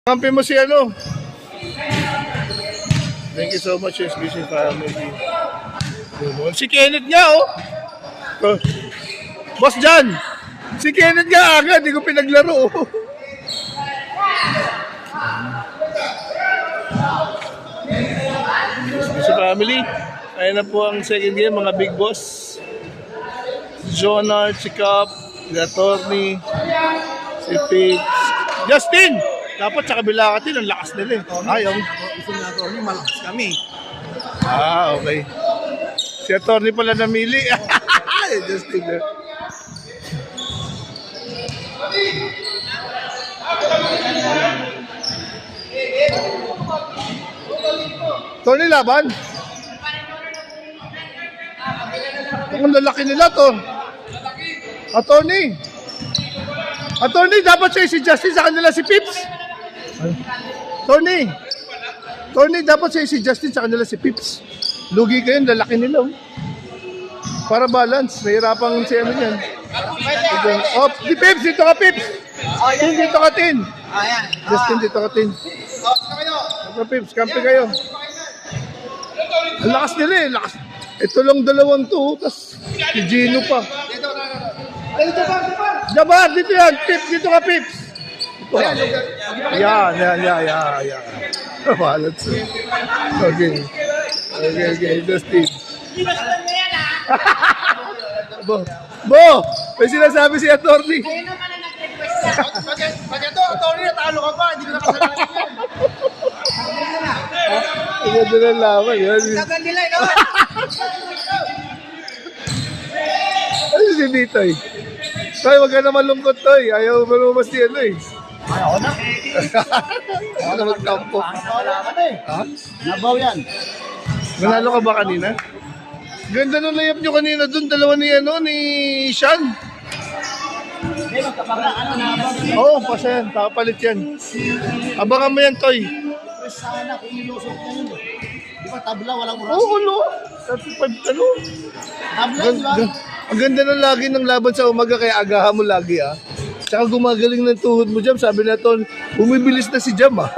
Kampi mo si ano. Thank you so much, SBC family. Si Kenneth nga, oh. Boss John, si Kenneth nga agad, di ko pinaglaro. SBC family, ayun na po ang second game, mga big boss. Jonard, si Cap, si Attorney, si Pix, Justin! Dapat sa kabila ka din, ang lakas nila eh. Ayaw. Gusto na ito, malakas kami. Okay. Si Attorney pala namili. Justin. Tony laban? Ang lalaki nila to. Attorney, dapat siya si Justin sa kanila si Pips. Tony, dapat siya si Justin sa kanila si Pips. Lugi kayo, lalaki nila. Oh. Para balance, mahirapang si ano yan. Oh, di Pips, dito ka Pips. Tin, dito ka Tin. Justin, dito ka Tin. Dito Pips, kampi kayo. Ang lakas nila eh, lakas. Ito lang dalawang to, tas si Gino pa. Jabar, dito yan, Pips, dito ka Pips. Yan. Balance. Okay, Justin. Bo, may sinasabi si Attorney. Ayun naman ang nag-request. Pag ito, Tony, natalo ka pa, hindi ko nakasalanan yan. Ang ganda ng laban. Tagal nila, no? Ano si Bitoy? Toy, wag ka na malungkot, Toy. Ayaw malumas si ano eh. Ayaw na. Ayaw na magkampo. Wala ka na eh. Ha? Nabaw yan. Manalo ka ba kanina? Ganda nung layup nyo kanina dun. Dalawa ni ano, ni Sean. Hindi, magkapaka, nabaw yan. Oo, pasa yan. Kakapalit yan. Abangan mo yan, Toy. Pwes sana kung nilusok na yun eh. Di ba tabla, walang oras? Oo, no. 35, ano? Tabla, di ba? Ang ganda ng lagi ng laban sa umaga, kaya agahan mo lagi, ah. Tsaka gumagaling ng tuhod mo, Jam. Sabi na to, bumibilis na si Jam, ah.